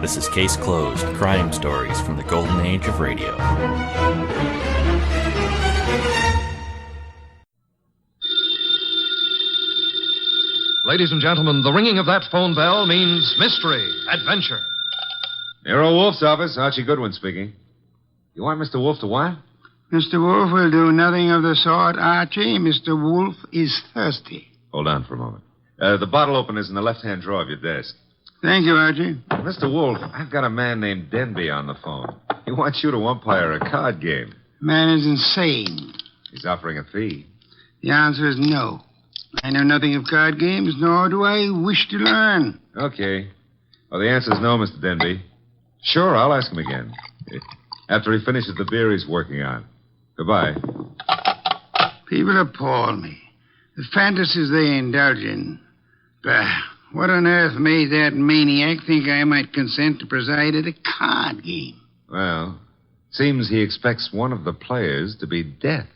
This is Case Closed, crime stories from the golden age of radio. Ladies and gentlemen, the ringing of that phone bell means mystery, adventure. Nero Wolfe's office, Archie Goodwin speaking. You want Mr. Wolfe to what? Mr. Wolfe will do nothing of the sort, Archie. Mr. Wolfe is thirsty. Hold on for a moment. The bottle opener's in the left-hand drawer of your desk. Thank you, Archie. Mr. Wolfe, I've got a man named Denby on the phone. He wants you to umpire a card game. Man is insane. He's offering a fee. The answer is no. I know nothing of card games, nor do I wish to learn. Okay. Well, the answer's no, Mr. Denby. Sure, I'll ask him again. After he finishes the beer he's working on. Goodbye. People appall me. The fantasies they indulge in. Bah, what on earth made that maniac think I might consent to preside at a card game? Well, seems he expects one of the players to be death.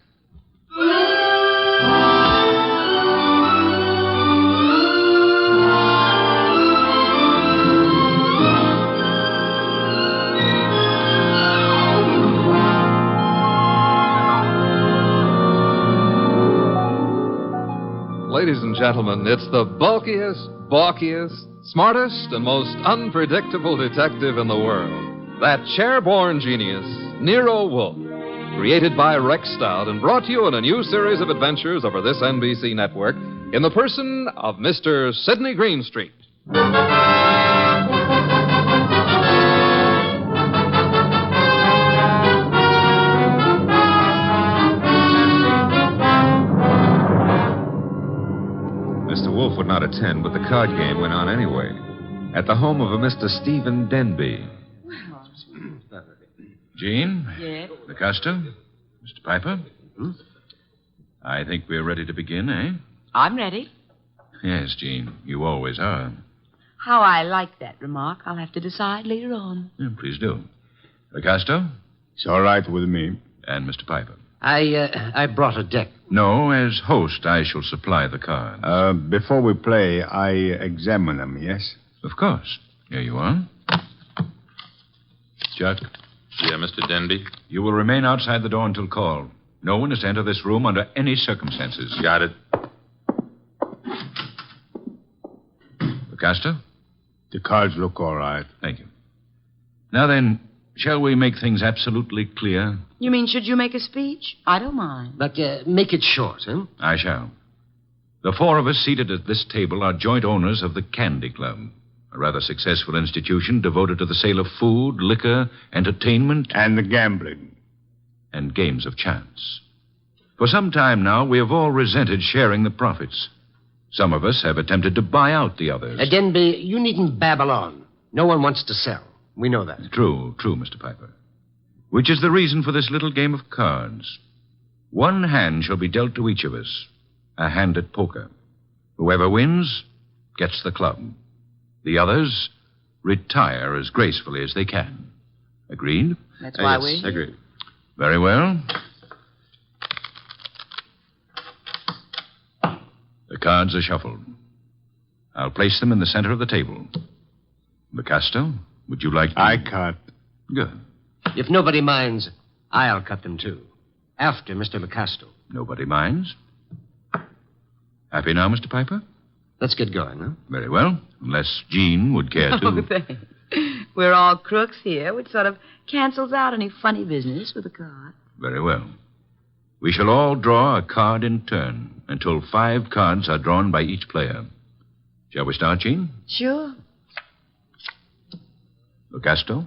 Ladies and gentlemen, it's the bulkiest, balkiest, smartest, and most unpredictable detective in the world. That chair-born genius, Nero Wolfe. Created by Rex Stout and brought to you in a new series of adventures over this NBC network in the person of Mr. Sidney Greenstreet. Wolfe would not attend, but the card game went on anyway. At the home of a Mr. Stephen Denby. Jean? Yes? LaCosta? Mr. Piper? Hmm? I think we're ready to begin, eh? I'm ready. Yes, Jean. You always are. How I like that remark, I'll have to decide later on. Yeah, please do. LaCosta? It's all right with me. And Mr. Piper? I brought a deck. No, as host, I shall supply the cards. Before we play, I examine them, yes? Of course. Here you are. Chuck? Yeah, Mr. Denby? You will remain outside the door until called. No one is to enter this room under any circumstances. Got it. LaCosta? The cards look all right. Thank you. Now then, shall we make things absolutely clear? You mean, should you make a speech? I don't mind. But make it short, huh? I shall. The four of us seated at this table are joint owners of the Candy Club, a rather successful institution devoted to the sale of food, liquor, entertainment, And the gambling. and games of chance. For some time now, we have all resented sharing the profits. Some of us have attempted to buy out the others. Denby, you needn't babble on. No one wants to sell. We know that. True, Mr. Piper. Which is the reason for this little game of cards. One hand shall be dealt to each of us, a hand at poker. Whoever wins gets the club. The others retire as gracefully as they can. Agreed? That's why yes, we... agreed. Very well. The cards are shuffled. I'll place them in the center of the table. LaCosta, would you like to... I cut. Good. If nobody minds, I'll cut them, too. After Mr. LaCosta. Nobody minds. Happy now, Mr. Piper? Let's get going, huh? Very well. Unless Jean would care to... Oh, thanks. We're all crooks here, which sort of cancels out any funny business with a card. Very well. We shall all draw a card in turn until 5 cards are drawn by each player. Shall we start, Jean? Sure. LaCosta?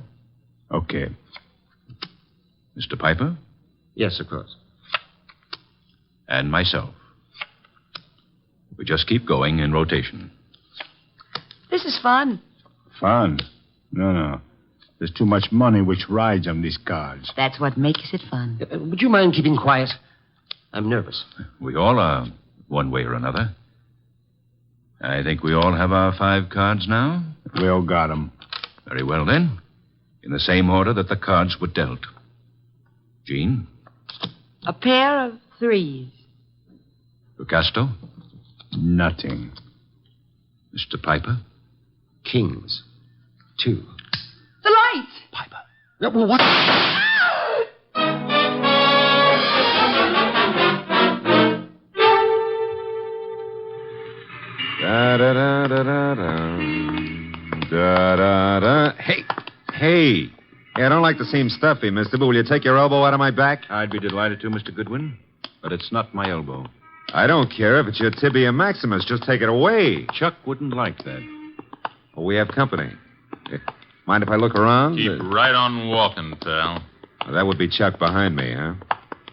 Okay. Mr. Piper? Yes, of course. And myself. We just keep going in rotation. This is fun. Fun? No. There's too much money which rides on these cards. That's what makes it fun. Would you mind keeping quiet? I'm nervous. We all are, one way or another. I think we all have our 5 cards now. We all got them. Very well, then. In the same order that the cards were dealt. Jean? A pair of 3s. LaCosta? Nothing. Mr. Piper? Kings. 2. Well, what? Da-da-da-da-da-da. Da-da-da. Hey. Hey, I don't like to seem stuffy, mister, but will you take your elbow out of my back? I'd be delighted to, Mr. Goodwin, but it's not my elbow. I don't care if it's your tibia maximus. Just take it away. Chuck wouldn't like that. Well, we have company. Mind if I look around? Keep right on walking, pal. That would be Chuck behind me, huh?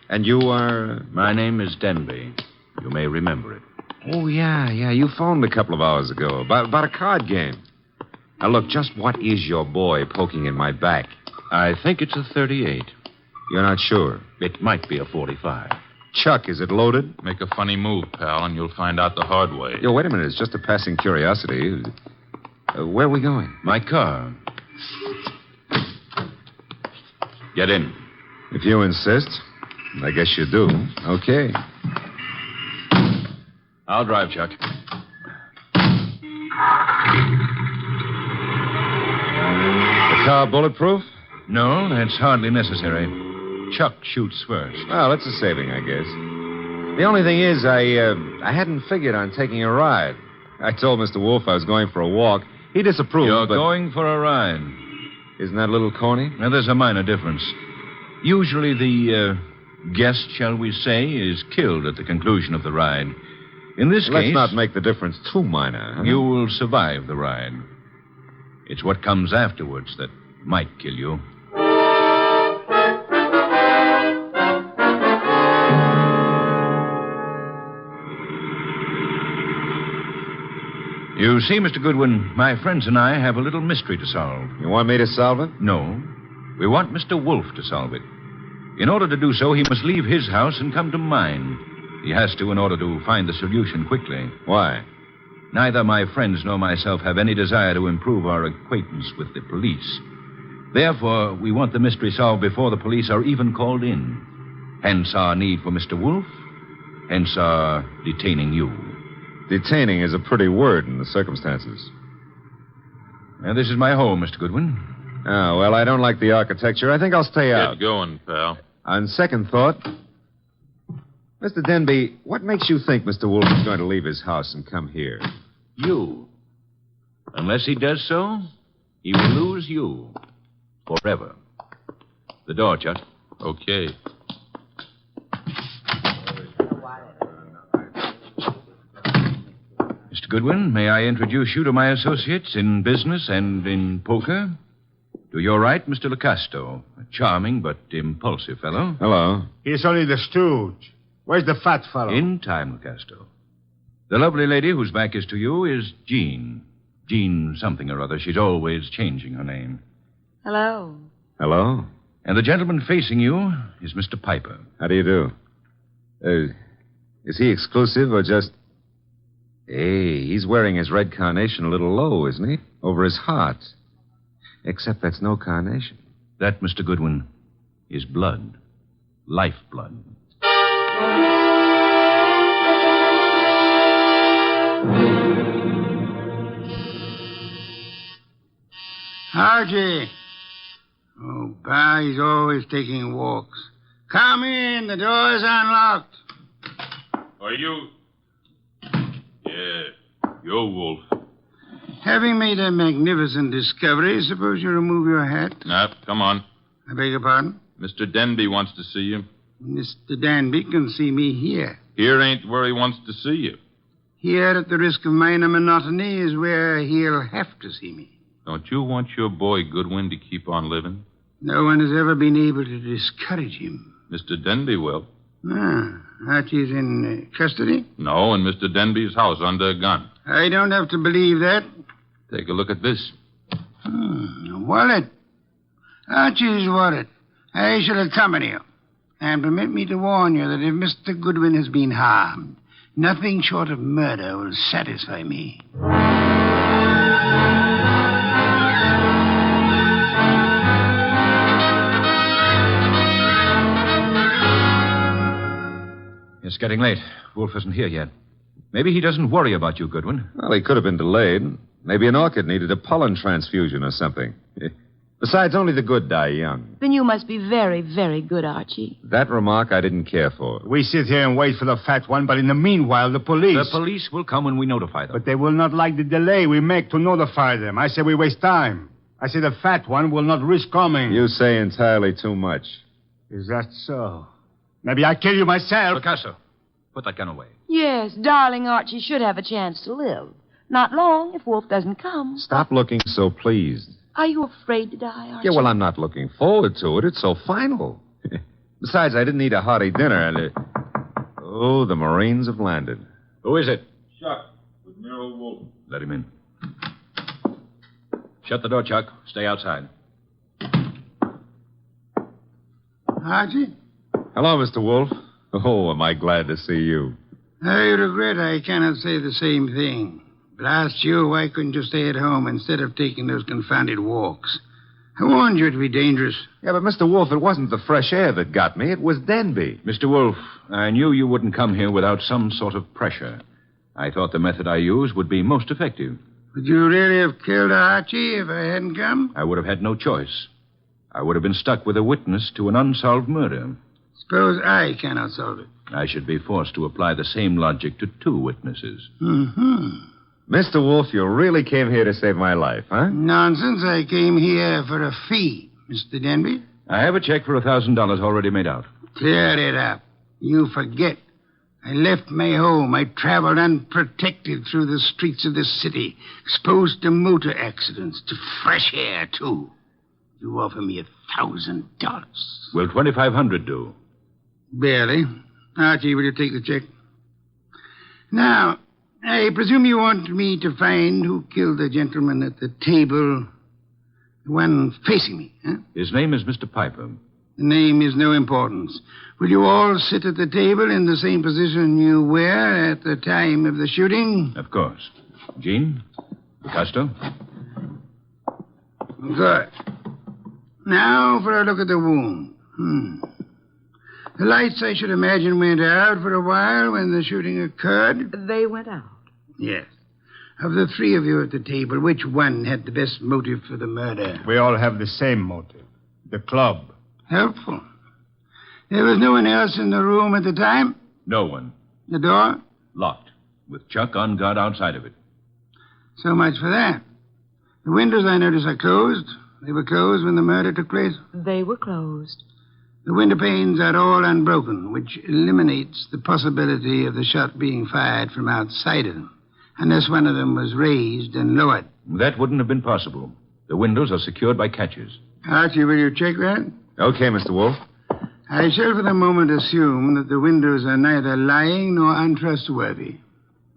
And you are... My name is Denby. You may remember it. Oh, yeah. You phoned a couple of hours ago about a card game. Now, look, just what is your boy poking in my back? I think it's a 38. You're not sure? It might be a 45. Chuck, is it loaded? Make a funny move, pal, and you'll find out the hard way. Yo, wait a minute. It's just a passing curiosity. Where are we going? My car. Get in. If you insist. I guess you do. Okay. I'll drive, Chuck. The car bulletproof? No, that's hardly necessary. Chuck shoots first. Well, that's a saving, I guess. The only thing is, I hadn't figured on taking a ride. I told Mr. Wolfe I was going for a walk. He disapproved, You're but... going for a ride. Isn't that a little corny? Now, there's a minor difference. Usually the guest, shall we say, is killed at the conclusion of the ride. In this case... Let's not make the difference too minor. Huh? You will survive the ride. It's what comes afterwards that might kill you. You see, Mr. Goodwin, my friends and I have a little mystery to solve. You want me to solve it? No. We want Mr. Wolfe to solve it. In order to do so, he must leave his house and come to mine. He has to in order to find the solution quickly. Why? Neither my friends nor myself have any desire to improve our acquaintance with the police. Therefore, we want the mystery solved before the police are even called in. Hence our need for Mr. Wolfe. Hence our detaining you. Detaining is a pretty word in the circumstances. Now, this is my home, Mr. Goodwin. Oh, well, I don't like the architecture. I think I'll stay out. Get going, pal. On second thought, Mr. Denby, what makes you think Mr. Wolfe is going to leave his house and come here? You. Unless he does so, he will lose you. Forever. The door, Chuck. Okay. Mr. Goodwin, may I introduce you to my associates in business and in poker? To your right, Mr. Locasto, a charming but impulsive fellow. Hello. He's only the stooge. Where's the fat fellow? In time, Locasto. The lovely lady whose back is to you is Jean. Jean something or other. She's always changing her name. Hello. Hello. And the gentleman facing you is Mr. Piper. How do you do? Is he exclusive or just... Hey, he's wearing his red carnation a little low, isn't he? Over his heart. Except that's no carnation. That, Mr. Goodwin, is blood. Lifeblood. Archie. Oh, Pa, he's always taking walks. Come in. The door's unlocked. Are you... Yeah, you're Wolfe. Having made a magnificent discovery, suppose you remove your hat? Come on. I beg your pardon? Mr. Denby wants to see you. Mr. Danby can see me here. Here ain't where he wants to see you. Here, at the risk of minor monotony, is where he'll have to see me. Don't you want your boy Goodwin to keep on living? No one has ever been able to discourage him. Mr. Denby will. Archie's in custody? No, in Mr. Denby's house under a gun. I don't have to believe that. Take a look at this. A wallet. Archie's wallet. I shall accompany you. And permit me to warn you that if Mr. Goodwin has been harmed, nothing short of murder will satisfy me. It's getting late. Wolfe isn't here yet. Maybe he doesn't worry about you, Goodwin. Well, he could have been delayed. Maybe an orchid needed a pollen transfusion or something. Besides, only the good die young. Then you must be very, very good, Archie. That remark I didn't care for. We sit here and wait for the fat one, but in the meanwhile, the police... The police will come when we notify them. But they will not like the delay we make to notify them. I say we waste time. I say the fat one will not risk coming. You say entirely too much. Is that so? Maybe I kill you myself. Picasso, put that gun away. Yes, darling Archie should have a chance to live. Not long if Wolfe doesn't come. Stop looking so pleased. Are you afraid to die, Archie? Yeah, well, I'm not looking forward to it. It's so final. Besides, I didn't eat a hearty dinner, and Oh, the Marines have landed. Who is it? Chuck, with Nero Wolfe. Let him in. Shut the door, Chuck. Stay outside. Archie? Hello, Mr. Wolfe. Oh, am I glad to see you. I regret I cannot say the same thing. Blast you, why couldn't you stay at home instead of taking those confounded walks? I warned you it'd be dangerous. Yeah, but Mr. Wolfe, it wasn't the fresh air that got me. It was Denby. Mr. Wolfe, I knew you wouldn't come here without some sort of pressure. I thought the method I used would be most effective. Would you really have killed Archie if I hadn't come? I would have had no choice. I would have been stuck with a witness to an unsolved murder. Suppose I cannot solve it. I should be forced to apply the same logic to two witnesses. Mm-hmm. Mr. Wolfe, you really came here to save my life, huh? Nonsense. I came here for a fee, Mr. Denby. I have a check for $1,000 already made out. Clear it up. You forget. I left my home. I traveled unprotected through the streets of this city, exposed to motor accidents, to fresh air, too. You offer me $1,000. Will $2,500 do? Barely. Archie, will you take the check? Now, I presume you want me to find who killed the gentleman at the table, the one facing me, huh? His name is Mr. Piper. The name is no importance. Will you all sit at the table in the same position you were at the time of the shooting? Of course. Jean? Picasso? Good. Now for a look at the wound. The lights, I should imagine, went out for a while when the shooting occurred. They went out. Yes. Of the three of you at the table, which one had the best motive for the murder? We all have the same motive. The club. Helpful. There was no one else in the room at the time? No one. The door? Locked, with Chuck on guard outside of it. So much for that. The windows, I notice, are closed. They were closed when the murder took place? They were closed. The window panes are all unbroken, which eliminates the possibility of the shot being fired from outside of them, unless one of them was raised and lowered. That wouldn't have been possible. The windows are secured by catches. Archie, will you check that? Okay, Mr. Wolfe. I shall for the moment assume that the windows are neither lying nor untrustworthy.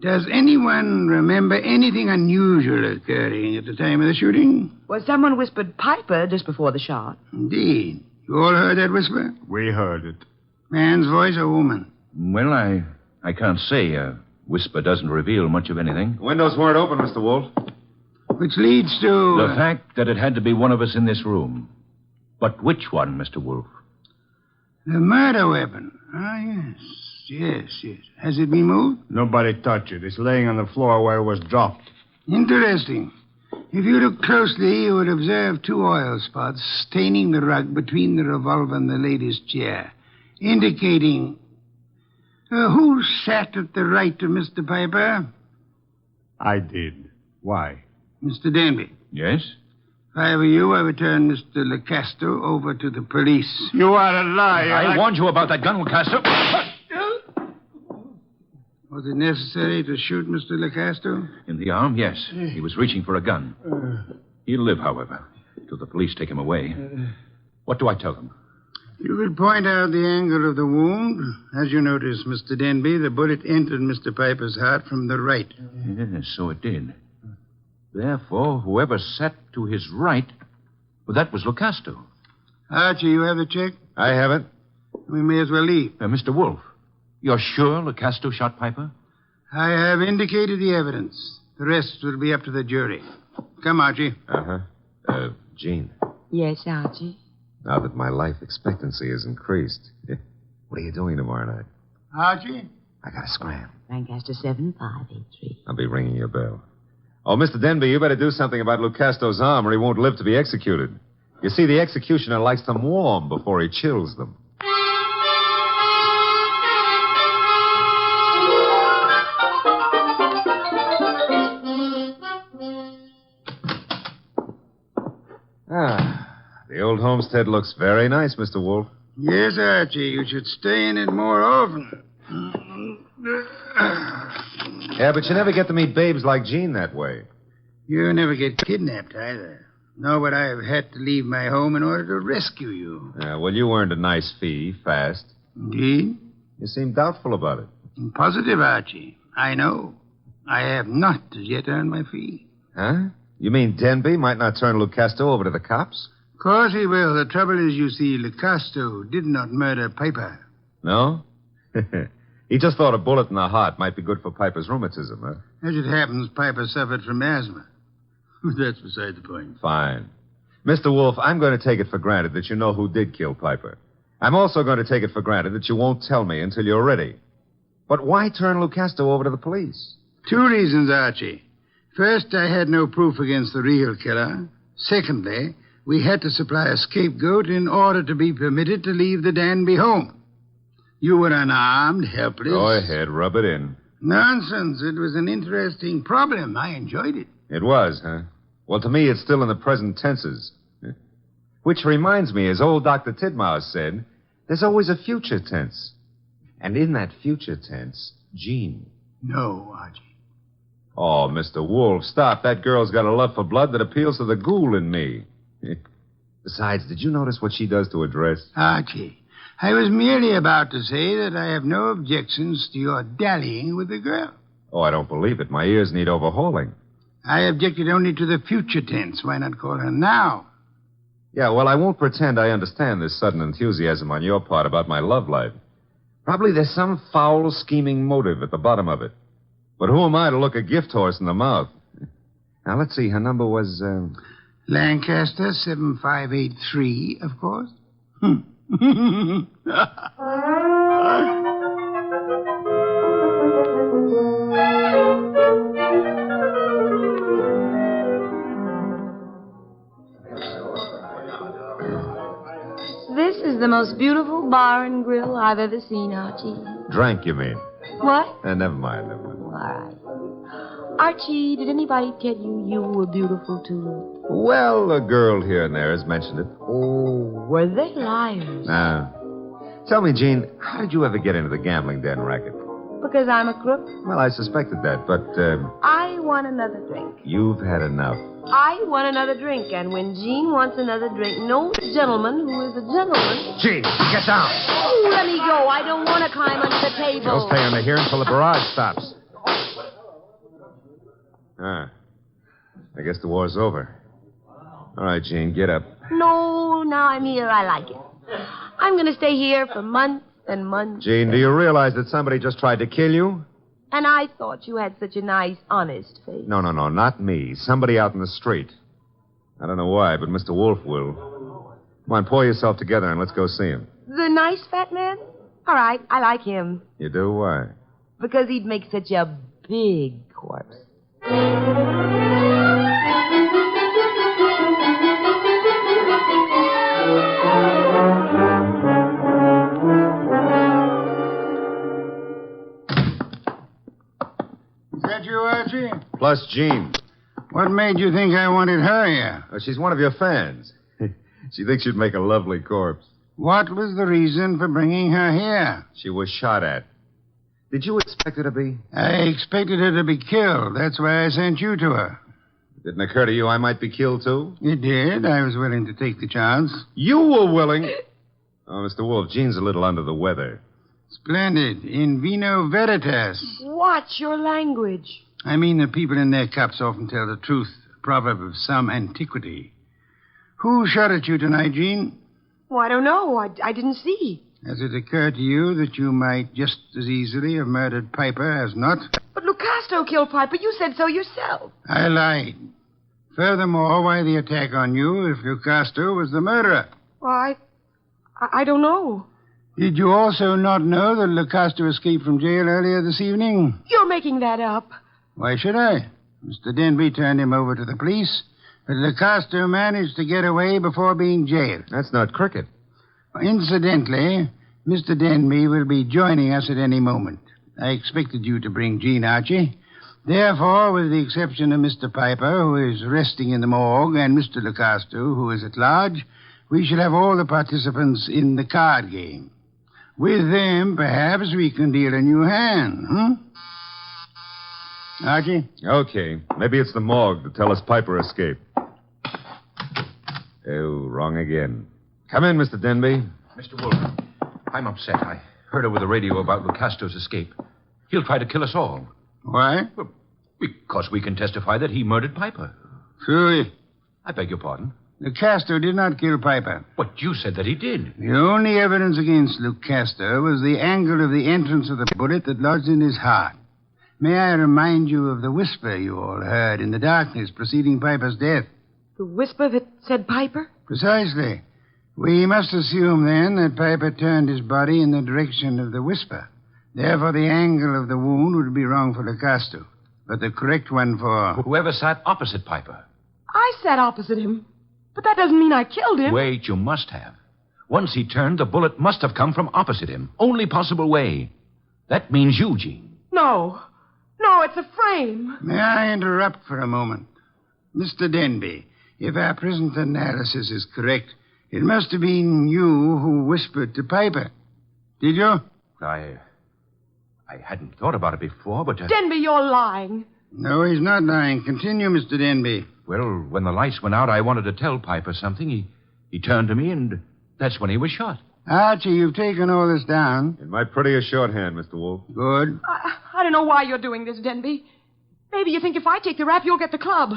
Does anyone remember anything unusual occurring at the time of the shooting? Well, someone whispered Piper just before the shot. Indeed. You all heard that whisper? We heard it. Man's voice or woman? Well, I can't say. A whisper doesn't reveal much of anything. The windows weren't open, Mr. Wolfe. Which leads to... The fact that it had to be one of us in this room. But which one, Mr. Wolfe? The murder weapon. Ah, yes. Has it been moved? Nobody touched it. It's laying on the floor where it was dropped. Interesting. If you look closely, you would observe two oil spots staining the rug between the revolver and the lady's chair, indicating... who sat at the right of Mr. Piper? I did. Why? Mr. Denby. Yes? If I were you, I would turn Mr. Lecasto over to the police. You are a liar. I warned you about that gun, Picasso. Was it necessary to shoot Mr. Lecasto? In the arm, yes. He was reaching for a gun. He'll live, however, till the police take him away. What do I tell them? You could point out the angle of the wound. As you notice, Mr. Denby, the bullet entered Mr. Piper's heart from the right. Yes, so it did. Therefore, whoever sat to his right, well, that was Lecasto. Archie, you have the check? I have it. We may as well leave. Mr. Wolfe, you're sure Lecasto shot Piper? I have indicated the evidence. The rest will be up to the jury. Come, Archie. Uh-huh. Jean, Yes, Archie. now that my life expectancy has increased, what are you doing tomorrow night? Archie? I gotta scram. Lancaster 7583. I'll be ringing your bell. Oh, Mr. Denby, you better do something about Lucastro's arm or he won't live to be executed. You see, the executioner likes them warm before he chills them. The old homestead looks very nice, Mr. Wolfe. Yes, Archie, you should stay in it more often. Yeah, but you never get to meet babes like Jean that way. You never get kidnapped either. Nor would I have had to leave my home in order to rescue you. Yeah, well, you earned a nice fee, fast. Indeed? You seem doubtful about it. I'm positive, Archie. I know. I have not as yet earned my fee. Huh? You mean Denby might not turn Lucasto over to the cops? Of course he will. The trouble is, you see, Lucasto did not murder Piper. No? He just thought a bullet in the heart might be good for Piper's rheumatism, huh? As it happens, Piper suffered from asthma. That's beside the point. Fine. Mr. Wolfe, I'm going to take it for granted that you know who did kill Piper. I'm also going to take it for granted that you won't tell me until you're ready. But why turn Lucasto over to the police? 2 reasons, Archie. First, I had no proof against the real killer. Secondly, we had to supply a scapegoat in order to be permitted to leave the Danby home. You were unarmed, helpless. Go ahead, rub it in. Nonsense. It was an interesting problem. I enjoyed it. It was, huh? Well, to me, it's still in the present tenses. Which reminds me, as old Dr. Tidmouse said, there's always a future tense. And in that future tense, Jean. No, Archie. Oh, Mr. Wolfe, stop. That girl's got a love for blood that appeals to the ghoul in me. Besides, did you notice what she does to her dress? Archie, I was merely about to say that I have no objections to your dallying with the girl. Oh, I don't believe it. My ears need overhauling. I objected only to the future tense. Why not call her now? Yeah, well, I won't pretend I understand this sudden enthusiasm on your part about my love life. Probably there's some foul, scheming motive at the bottom of it. But who am I to look a gift horse in the mouth? Now, let's see. Her number was, Lancaster 7583, of course. This is the most beautiful bar and grill I've ever seen, Archie. Drank, you mean? What? Never mind. All right. Archie, did anybody tell you you were beautiful, too? Well, a girl here and there has mentioned it. Oh, were they liars? Tell me, Jean, how did you ever get into the gambling den racket? Because I'm a crook? Well, I suspected that, but, I want another drink. You've had enough. I want another drink, and when Jean wants another drink, no gentleman who is a gentleman... Jean, get down. Oh, let me go. I don't want to climb under the table. You'll stay under here until the barrage stops. I guess the war's over. All right, Jean, get up. No, now I'm here. I like it. I'm going to stay here for months and months. Jean, do you realize that somebody just tried to kill you? And I thought you had such a nice, honest face. No, not me. Somebody out in the street. I don't know why, but Mr. Wolfe will. Come on, pull yourself together and let's go see him. The nice fat man? All right, I like him. You do? Why? Because he'd make such a big corpse. Is that you, Archie? Plus Jean. What made you think I wanted her here? She's one of your fans. She thinks you'd make a lovely corpse. What was the reason for bringing her here? She was shot at. Did you expect her to be? I expected her to be killed. That's why I sent you to her. Didn't occur to you I might be killed, too? It did. I was willing to take the chance. You were willing? Oh, Mr. Wolfe, Jean's a little under the weather. Splendid. In vino veritas. Watch your language. I mean, the people in their cups often tell the truth. A proverb of some antiquity. Who shot at you tonight, Jean? Oh, I don't know. I didn't see. Has it occurred to you that you might just as easily have murdered Piper as not? But Lucasto killed Piper. You said so yourself. I lied. Furthermore, why the attack on you if Lucasto was the murderer? Well, I don't know. Did you also not know that Lucasto escaped from jail earlier this evening? You're making that up. Why should I? Mr. Denby turned him over to the police. But Lecoster managed to get away before being jailed. That's not cricket. Incidentally, Mr. Denby will be joining us at any moment. I expected you to bring Jean, Archie. Therefore, with the exception of Mr. Piper, who is resting in the morgue, and Mr. Lecoster, who is at large, we shall have all the participants in the card game. With them, perhaps we can deal a new hand, Archie? Okay. Maybe it's the morgue to tell us Piper escaped. Oh, wrong again. Come in, Mr. Denby. Mr. Wolfe, I'm upset. I heard over the radio about Lucasto's escape. He'll try to kill us all. Why? Well, because we can testify that he murdered Piper. Truly. I beg your pardon? Lucasto did not kill Piper. But you said that he did. The only evidence against Lucasto was the angle of the entrance of the bullet that lodged in his heart. May I remind you of the whisper you all heard in the darkness preceding Piper's death? The whisper that said Piper? Precisely. We must assume, then, that Piper turned his body in the direction of the whisper. Therefore, the angle of the wound would be wrong for Lucasto, but the correct one for... Whoever sat opposite Piper. I sat opposite him. But that doesn't mean I killed him. Wait, you must have. Once he turned, the bullet must have come from opposite him. Only possible way. That means you, Jean. No. No, it's a frame. May I interrupt for a moment? Mr. Denby, if our present analysis is correct, it must have been you who whispered to Piper. Did you? I hadn't thought about it before, but... Denby, you're lying. No, he's not lying. Continue, Mr. Denby. Well, when the lights went out, I wanted to tell Piper something. He turned to me, and that's when he was shot. Archie, you've taken all this down. In my prettiest shorthand, Mr. Wolfe. Good. I don't know why you're doing this, Denby. Maybe you think if I take the rap, you'll get the club.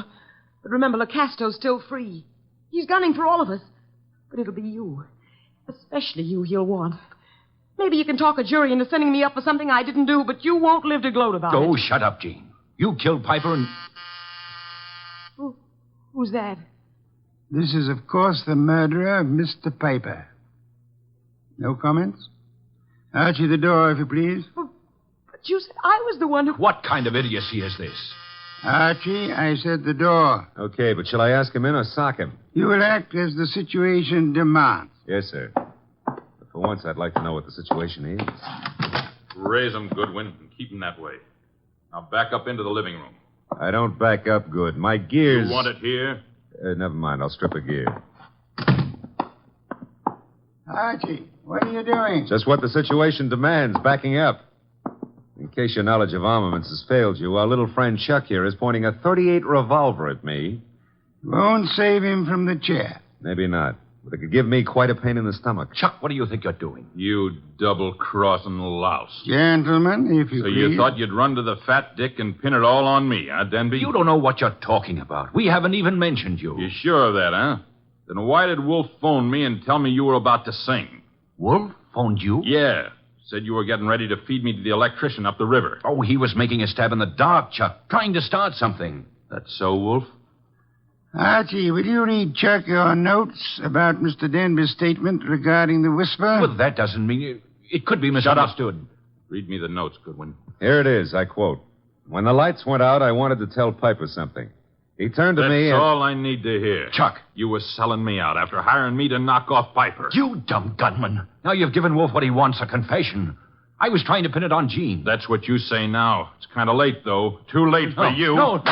But remember, Lucasto's still free. He's gunning for all of us. But it'll be you. Especially you he'll want. Maybe you can talk a jury into sending me up for something I didn't do, but you won't live to gloat about it. Oh, shut up, Jean. You killed Piper and... Who's that? This is, of course, the murderer of Mr. Piper. No comments? Archie, the door, if you please. But you said I was the one who... What kind of idiocy is this? Archie, I said the door. Okay, but shall I ask him in or sock him? You will act as the situation demands. Yes, sir. But for once, I'd like to know what the situation is. Raise him, Goodwin, and keep him that way. Now back up into the living room. I don't back up good. My gears... You want it here? Never mind. I'll strip a gear. Archie, what are you doing? Just what the situation demands, backing up. In case your knowledge of armaments has failed you, our little friend Chuck here is pointing a .38 revolver at me. Won't save him from the chair. Maybe not. But it could give me quite a pain in the stomach. Chuck, what do you think you're doing? You double-crossing louse. Gentlemen, if you So please. you thought you'd run to the fat dick and pin it all on me, huh, Denby? You don't know what you're talking about. We haven't even mentioned you. You sure of that, huh? Then why did Wolf phone me and tell me you were about to sing? Wolf phoned you? Yeah. Said you were getting ready to feed me to the electrician up the river. Oh, he was making a stab in the dark, Chuck, trying to start something. That's so, Wolf? Archie, will you read Chuck your notes about Mr. Denby's statement regarding the whisper? Well, that doesn't mean... It could be misunderstood. Read me the notes, Goodwin. Here it is. I quote. When the lights went out, I wanted to tell Piper something. He turned to me That's and... all I need to hear. Chuck. You were selling me out after hiring me to knock off Piper. You dumb gunman. Now you've given Wolf what he wants, a confession. I was trying to pin it on Jean. That's what you say now. It's kind of late, though. Too late for you. No.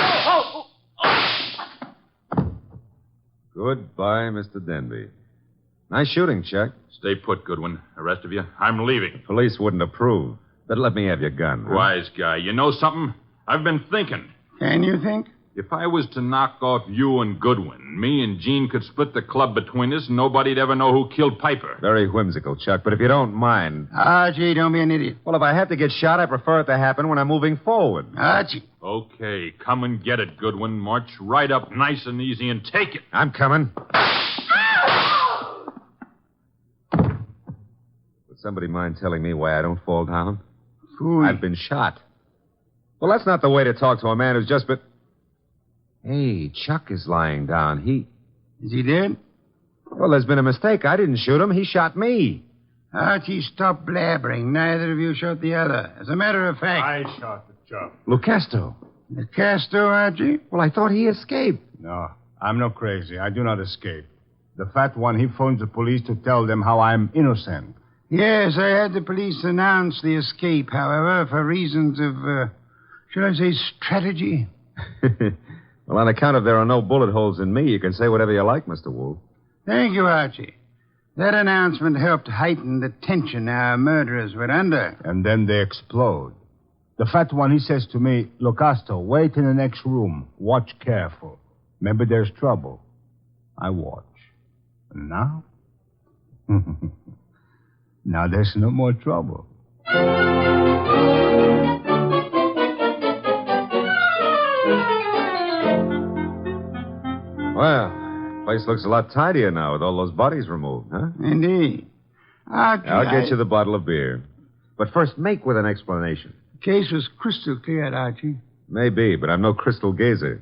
Goodbye, Mr. Denby. Nice shooting, Chuck. Stay put, Goodwin. The rest of you, I'm leaving. Police wouldn't approve. But let me have your gun. Huh? Wise guy. You know something? I've been thinking. Can you think? If I was to knock off you and Goodwin, me and Jean could split the club between us and nobody'd ever know who killed Piper. Very whimsical, Chuck, but if you don't mind... Archie, don't be an idiot. Well, if I have to get shot, I prefer it to happen when I'm moving forward. Archie. Okay, come and get it, Goodwin. March right up nice and easy and take it. I'm coming. Would somebody mind telling me why I don't fall down? Fool. I've been shot. Well, that's not the way to talk to a man who's just been... Hey, Chuck is lying down. Is he dead? Well, there's been a mistake. I didn't shoot him. He shot me. Archie, stop blabbering. Neither of you shot the other. As a matter of fact... I shot the Chuck. Lucasto. Lucasto, Archie? Well, I thought he escaped. No, I'm not crazy. I do not escape. The fat one, he phones the police to tell them how I'm innocent. Yes, I had the police announce the escape, however, for reasons of, shall I say, strategy? Well, on account of there are no bullet holes in me, you can say whatever you like, Mr. Wolfe. Thank you, Archie. That announcement helped heighten the tension our murderers were under. And then they explode. The fat one, he says to me, "Look, Astor, wait in the next room. Watch careful. Maybe there's trouble." I watch. And now? Now there's no more trouble. Well, place looks a lot tidier now with all those bodies removed, huh? Indeed. Archie, I'll get you the bottle of beer. But first, make with an explanation. The case was crystal clear, Archie. Maybe, but I'm no crystal gazer.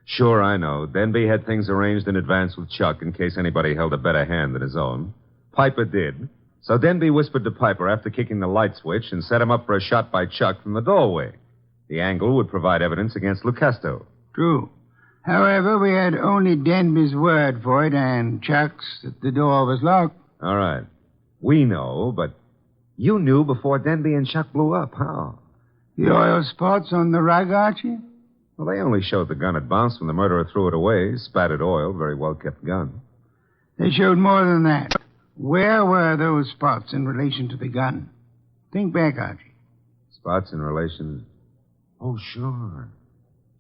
Sure, I know. Denby had things arranged in advance with Chuck in case anybody held a better hand than his own. Piper did. So Denby whispered to Piper after kicking the light switch and set him up for a shot by Chuck from the doorway. The angle would provide evidence against Lucasto. True. However, we had only Denby's word for it and Chuck's that the door was locked. All right. We know, but you knew before Denby and Chuck blew up. How? The oil spots on the rug, Archie? Well, they only showed the gun had bounced when the murderer threw it away. Spattered oil, very well-kept gun. They showed more than that. Where were those spots in relation to the gun? Think back, Archie. Spots in relation... Oh, sure.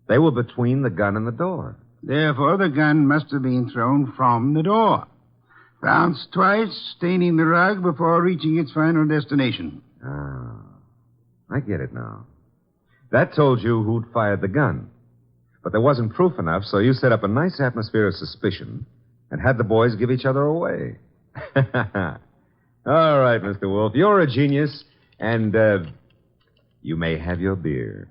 They were between the gun and the door. Therefore, the gun must have been thrown from the door. Bounced twice, staining the rug before reaching its final destination. Ah, I get it now. That told you who'd fired the gun. But there wasn't proof enough, so you set up a nice atmosphere of suspicion and had the boys give each other away. All right, Mr. Wolfe, you're a genius, and you may have your beer.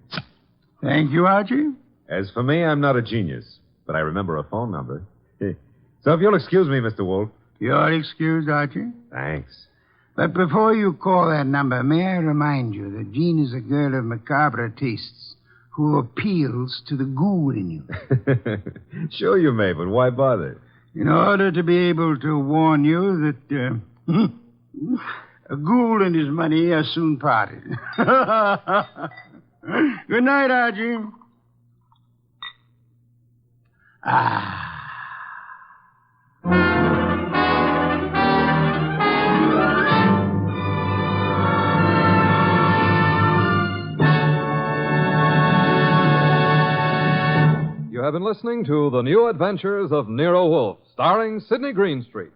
Thank you, Archie. As for me, I'm not a genius, but I remember a phone number. So if you'll excuse me, Mr. Wolfe. You're excused, Archie. Thanks. But before you call that number, may I remind you that Jean is a girl of macabre tastes who appeals to the ghoul in you. Sure you may, but why bother? In order to be able to warn you that a ghoul and his money are soon parted. Good night, Archie. You have been listening to The New Adventures of Nero Wolfe, starring Sidney Greenstreet.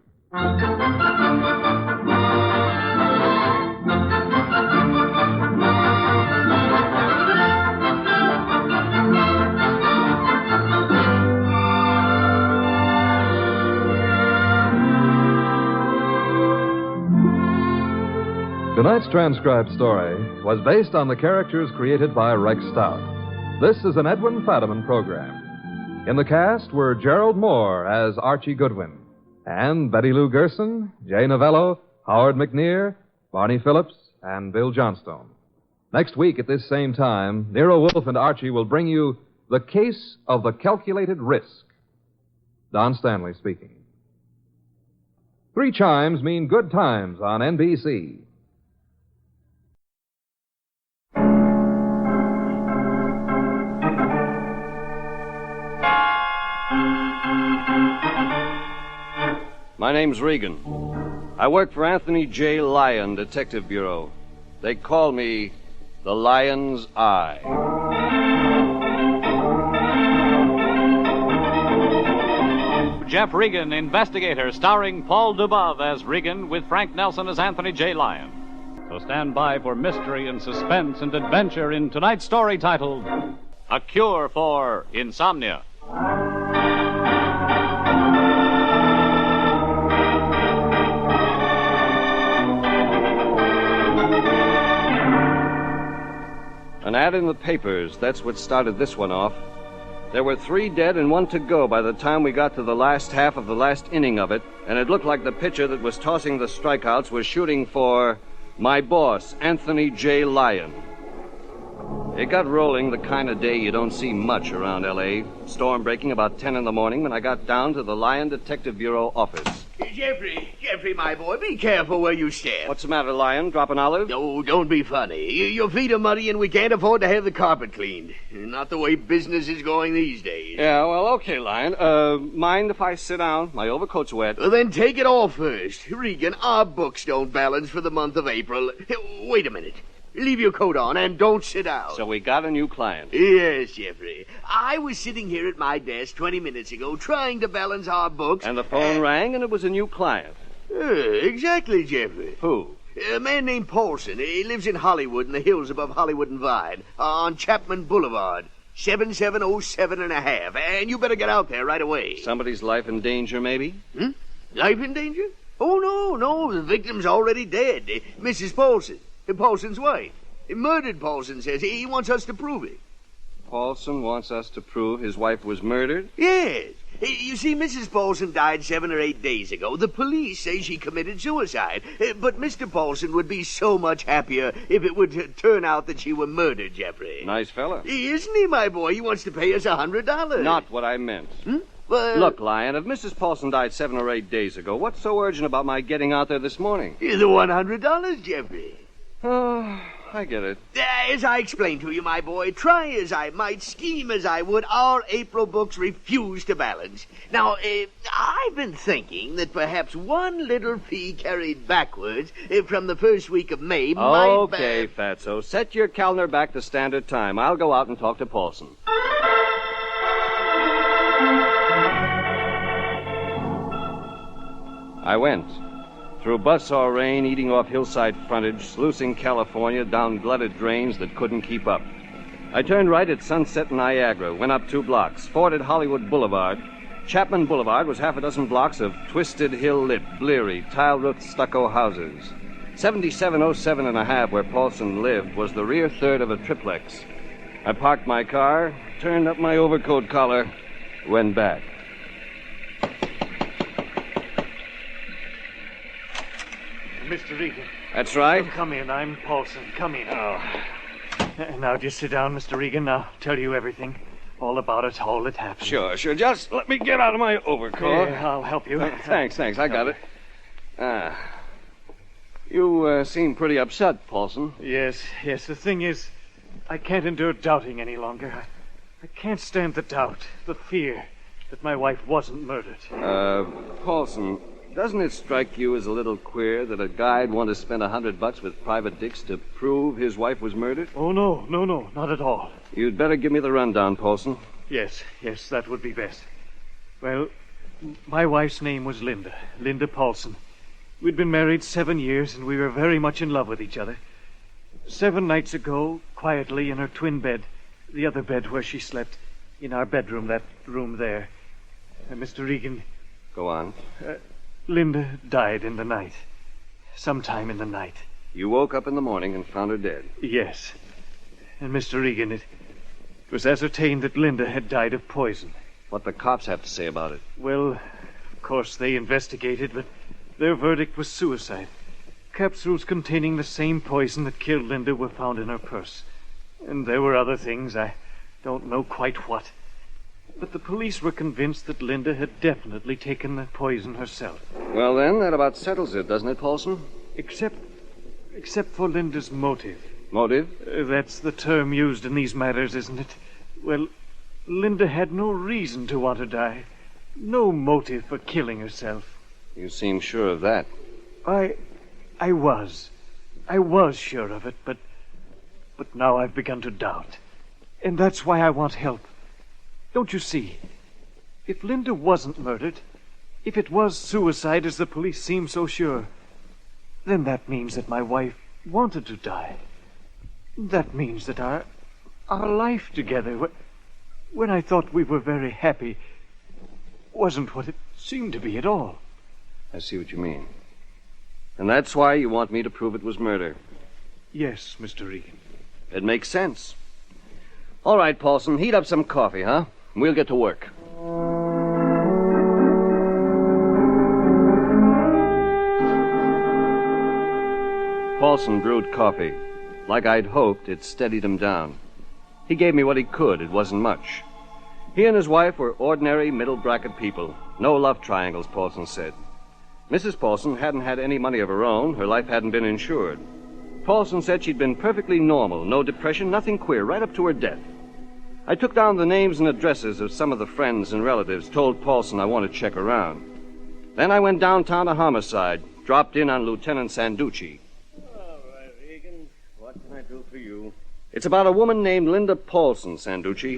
Tonight's transcribed story was based on the characters created by Rex Stout. This is an Edwin Fadiman program. In the cast were Gerald Moore as Archie Goodwin, and Betty Lou Gerson, Jay Novello, Howard McNear, Barney Phillips, and Bill Johnstone. Next week at this same time, Nero Wolfe and Archie will bring you The Case of the Calculated Risk. Don Stanley speaking. 3 chimes mean good times on NBC. My name's Regan. I work for Anthony J. Lyon Detective Bureau. They call me the Lion's Eye. Jeff Regan, Investigator, starring Paul Dubov as Regan with Frank Nelson as Anthony J. Lyon. So stand by for mystery and suspense and adventure in tonight's story titled A Cure for Insomnia. An ad in the papers, that's what started this one off. There were 3 dead and 1 to go by the time we got to the last half of the last inning of it, and it looked like the pitcher that was tossing the strikeouts was shooting for my boss, Anthony J. Lyon. It got rolling the kind of day you don't see much around L.A. Storm breaking about 10 in the morning when I got down to the Lion Detective Bureau office. Jeffrey, my boy, be careful where you step. What's the matter, Lion? Drop an olive? No, don't be funny. Your feet are muddy and we can't afford to have the carpet cleaned. Not the way business is going these days. Yeah, well, okay, Lion. Mind if I sit down? My overcoat's wet. Well, then take it off first. Regan, our books don't balance for the month of April. Wait a minute. Leave your coat on and don't sit down. So we got a new client. Yes, Jeffrey. I was sitting here at my desk 20 minutes ago trying to balance our books. And the phone rang and it was a new client. Exactly, Jeffrey. Who? A man named Paulson. He lives in Hollywood in the hills above Hollywood and Vine on Chapman Boulevard. 7707 and a half. And you better get out there right away. Somebody's life in danger, maybe? Life in danger? Oh, no. The victim's already dead. Mrs. Paulson. Paulson's wife. Murdered, Paulson says. He wants us to prove it. Paulson wants us to prove his wife was murdered? Yes. You see, Mrs. Paulson died 7 or 8 days ago. The police say she committed suicide. But Mr. Paulson would be so much happier if it would turn out that she were murdered, Jeffrey. Nice fella. Isn't he, my boy? He wants to pay us $100. Not what I meant. Well, look, Lion, if Mrs. Paulson died 7 or 8 days ago, what's so urgent about my getting out there this morning? The $100, Jeffrey. Oh, I get it. As I explained to you, my boy, try as I might, scheme as I would, our April books refuse to balance. Now, I've been thinking that perhaps one little fee carried backwards from the first week of May might... Okay, Fatso, set your calendar back to standard time. I'll go out and talk to Paulson. I went. Through buzzsaw rain, eating off hillside frontage, sluicing California down glutted drains that couldn't keep up. I turned right at Sunset and Niagara, went up 2 blocks, forded Hollywood Boulevard. Chapman Boulevard was half a dozen blocks of twisted, hill-lit, bleary, tile-roofed stucco houses. 7707 and a half, where Paulson lived, was the rear third of a triplex. I parked my car, turned up my overcoat collar, went back. Mr. Regan. That's right. Oh, come in. I'm Paulson. Come in. Oh. Now, just sit down, Mr. Regan. I'll tell you everything. All about it, all that happened. Sure. Just let me get out of my overcoat. I'll help you. Thanks. I got it. You seem pretty upset, Paulson. Yes. The thing is, I can't endure doubting any longer. I can't stand the doubt, the fear that my wife wasn't murdered. Paulson... doesn't it strike you as a little queer that a guy'd want to spend $100 with Private Dix to prove his wife was murdered? Oh, no, not at all. You'd better give me the rundown, Paulson. Yes, that would be best. Well, my wife's name was Linda Paulson. We'd been married 7 years, and we were very much in love with each other. 7 nights ago, quietly in her twin bed, the other bed where she slept, in our bedroom, that room there. Mr. Regan... Go on. Linda died in the night. Sometime in the night. You woke up in the morning and found her dead? Yes. And Mr. Regan, it was ascertained that Linda had died of poison. What the cops have to say about it? Well, of course, they investigated, but their verdict was suicide. Capsules containing the same poison that killed Linda were found in her purse. And there were other things, I don't know quite what. But the police were convinced that Linda had definitely taken the poison herself. Well, then, that about settles it, doesn't it, Paulson? Except for Linda's motive. Motive? That's the term used in these matters, isn't it? Well, Linda had no reason to want to die. No motive for killing herself. You seem sure of that. I was sure of it, but now I've begun to doubt. And that's why I want help. Don't you see? If Linda wasn't murdered, if it was suicide as the police seem so sure, then that means that my wife wanted to die. That means that our life together, when I thought we were very happy, wasn't what it seemed to be at all. I see what you mean. And that's why you want me to prove it was murder. Yes, Mr. Regan. It makes sense. All right, Paulson, heat up some coffee, huh? We'll get to work. Paulson brewed coffee. Like I'd hoped, it steadied him down. He gave me what he could. It wasn't much. He and his wife were ordinary middle-bracket people. No love triangles, Paulson said. Mrs. Paulson hadn't had any money of her own. Her life hadn't been insured. Paulson said she'd been perfectly normal, no depression, nothing queer, right up to her death. I took down the names and addresses of some of the friends and relatives, told Paulson I wanted to check around. Then I went downtown to Homicide, dropped in on Lieutenant Sanducci. All right, Regan. What can I do for you? It's about a woman named Linda Paulson, Sanducci.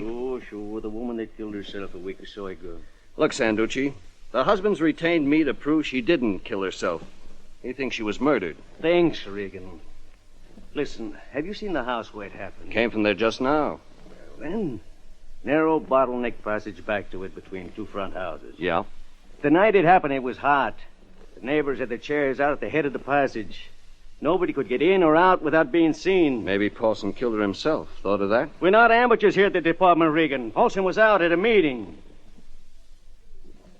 Sure. The woman that killed herself a week or so ago. Look, Sanducci, the husband's retained me to prove she didn't kill herself. He thinks she was murdered. Thanks, Regan. Listen, have you seen the house where it happened? Came from there just now. Then, narrow bottleneck passage back to it between two front houses. Yeah? The night it happened, it was hot. The neighbors had their chairs out at the head of the passage. Nobody could get in or out without being seen. Maybe Paulson killed her himself. Thought of that? We're not amateurs here at the department, Regan. Paulson was out at a meeting.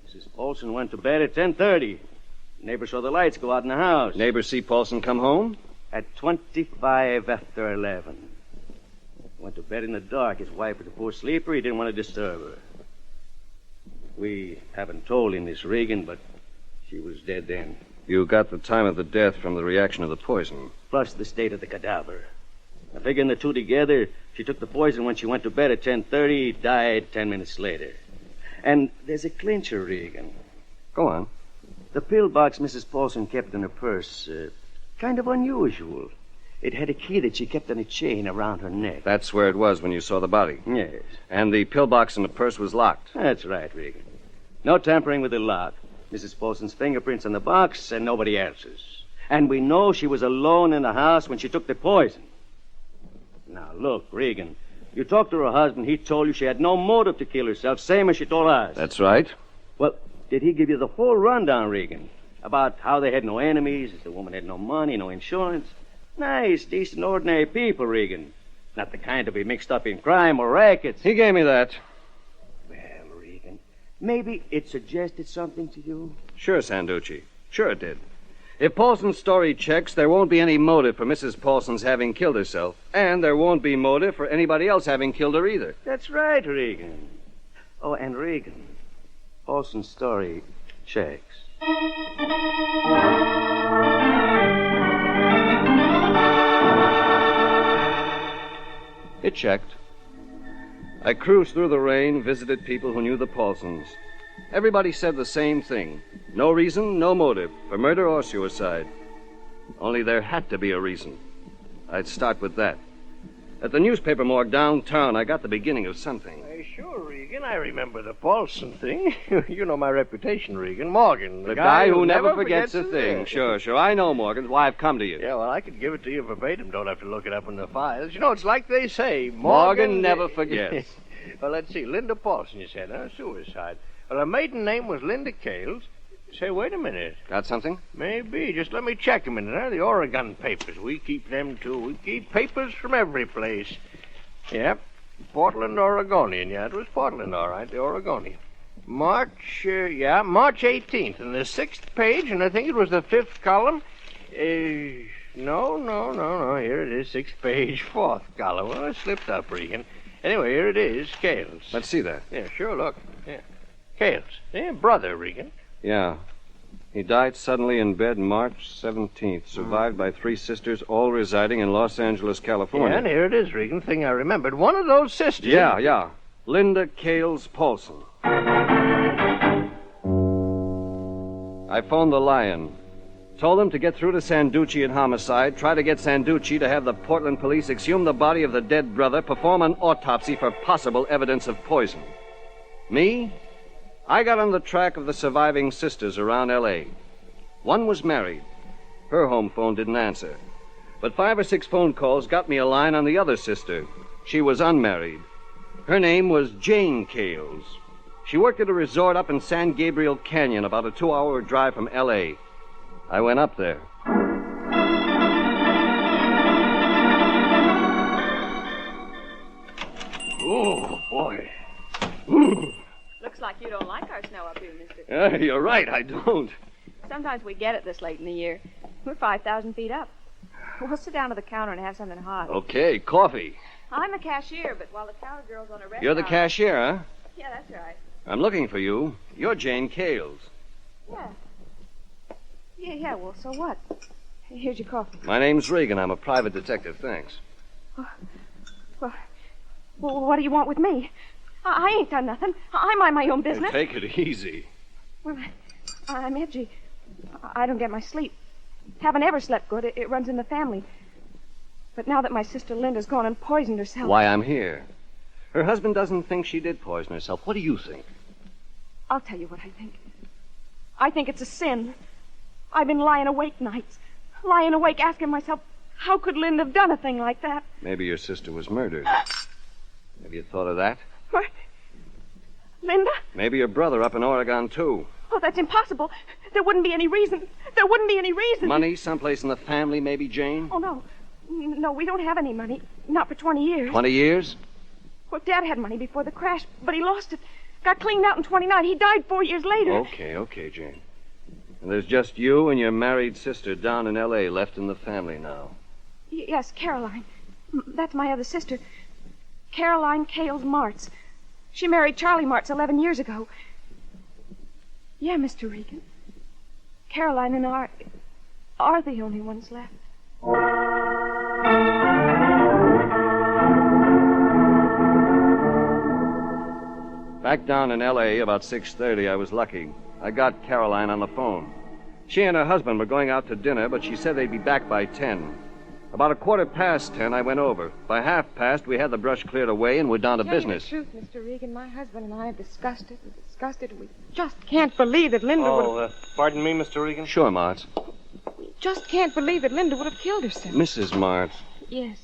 Mrs. Paulson went to bed at 10:30. Neighbors saw the lights go out in the house. Neighbors see Paulson come home? At 25 after 11. Went to bed in the dark. His wife was a poor sleeper. He didn't want to disturb her. We haven't told him this, Regan, but she was dead then. You got the time of the death from the reaction of the poison. Plus the state of the cadaver. Now, figuring the two together, she took the poison when she went to bed at 10:30, died 10 minutes later. And there's a clincher, Regan. Go on. The pill box Mrs. Paulson kept in her purse, kind of unusual. It had a key that she kept on a chain around her neck. That's where it was when you saw the body. Yes. And the pillbox in the purse was locked. That's right, Regan. No tampering with the lock. Mrs. Paulson's fingerprints on the box and nobody else's. And we know she was alone in the house when she took the poison. Now, look, Regan, you talked to her husband. He told you she had no motive to kill herself, same as she told us. That's right. Well, did he give you the full rundown, Regan? About how they had no enemies, the woman had no money, no insurance? Nice, decent, ordinary people, Regan. Not the kind to be mixed up in crime or rackets. He gave me that. Well, Regan, maybe it suggested something to you? Sure, Sanducci. Sure it did. If Paulson's story checks, there won't be any motive for Mrs. Paulson's having killed herself. And there won't be motive for anybody else having killed her either. That's right, Regan. Oh, and Regan, Paulson's story checks. It checked. I cruised through the rain, visited people who knew the Paulsons. Everybody said the same thing. No reason, no motive, for murder or suicide. Only there had to be a reason. I'd start with that. At the newspaper morgue downtown, I got the beginning of something. Sure, Regan. I remember the Paulson thing. You know my reputation, Regan. Morgan. The guy who never forgets a thing. Sure. I know, Morgan. Why I've come to you. Yeah, well, I could give it to you verbatim. Don't have to look it up in the files. You know, it's like they say. Morgan never forgets. Well, let's see. Linda Paulson, you said, huh? Suicide. Well, her maiden name was Linda Cales. Say, wait a minute. Got something? Maybe. Just let me check a minute, huh? The Oregon papers. We keep them, too. We keep papers from every place. Yep. Portland, Oregonian. Yeah, it was Portland, all right. The Oregonian. March 18th. And the 6th page, and I think it was the 5th column. No. Here it is, 6th page, 4th column. Well, I slipped up, Regan. Anyway, here it is, Cales. Let's see that. Yeah, sure, look. Yeah. Cales. Yeah, brother, Regan. Yeah. He died suddenly in bed March 17th, survived by 3 sisters, all residing in Los Angeles, California. Yeah, and here it is, Regan. Thing I remembered. One of those sisters. Yeah. Linda Cales Paulson. I phoned the Lion. Told them to get through to Sanducci at Homicide, try to get Sanducci to have the Portland police exhume the body of the dead brother, perform an autopsy for possible evidence of poison. Me? I got on the track of the surviving sisters around L.A. One was married. Her home phone didn't answer. But 5 or 6 phone calls got me a line on the other sister. She was unmarried. Her name was Jane Cales. She worked at a resort up in San Gabriel Canyon, about a 2-hour drive from L.A. I went up there. Oh, boy. Looks like you don't like our snow up here, mister. You're right, I don't. Sometimes we get it this late in the year. We're 5,000 feet up. We'll sit down to the counter and have something hot. Okay, coffee. I'm the cashier, but while the counter girl's on a rest You're the hour- cashier, huh? Yeah, that's right. I'm looking for you. You're Jane Cales. Yeah. Yeah, well, so what? Here's your coffee. My name's Regan. I'm a private detective. Thanks. Well, what do you want with me? I ain't done nothing. I mind my own business. Hey, take it easy. Well, I'm edgy. I don't get my sleep. Haven't ever slept good. It runs in the family. But now that my sister Linda's gone and poisoned herself... Why I'm here. Her husband doesn't think she did poison herself. What do you think? I'll tell you what I think. I think it's a sin. I've been lying awake nights. Lying awake asking myself, how could Linda have done a thing like that? Maybe your sister was murdered. Have you thought of that? What? Linda? Maybe your brother up in Oregon, too. Oh, that's impossible. There wouldn't be any reason. There wouldn't be any reason. Money someplace in the family, maybe, Jane? Oh, no. No, we don't have any money. Not for 20 years. 20 years? Well, Dad had money before the crash, but he lost it. Got cleaned out in 29. He died 4 years later. Okay, Jane. And there's just you and your married sister down in L.A. left in the family now. Yes, Caroline. That's my other sister. Caroline Cales Martz. She married Charlie Martz 11 years ago. Yeah, Mr. Regan. Caroline and I are the only ones left. Back down in L.A. about 6:30, I was lucky. I got Caroline on the phone. She and her husband were going out to dinner, but she said they'd be back by 10. About 10:15, I went over. By 10:30, we had the brush cleared away and we're down to business. Tell you the truth, Mr. Regan, my husband and I have discussed it, and we just can't believe that Linda would have... Pardon me, Mr. Regan? Sure, Martz. Just can't believe that Linda would have killed herself. Mrs. Martz, Yes.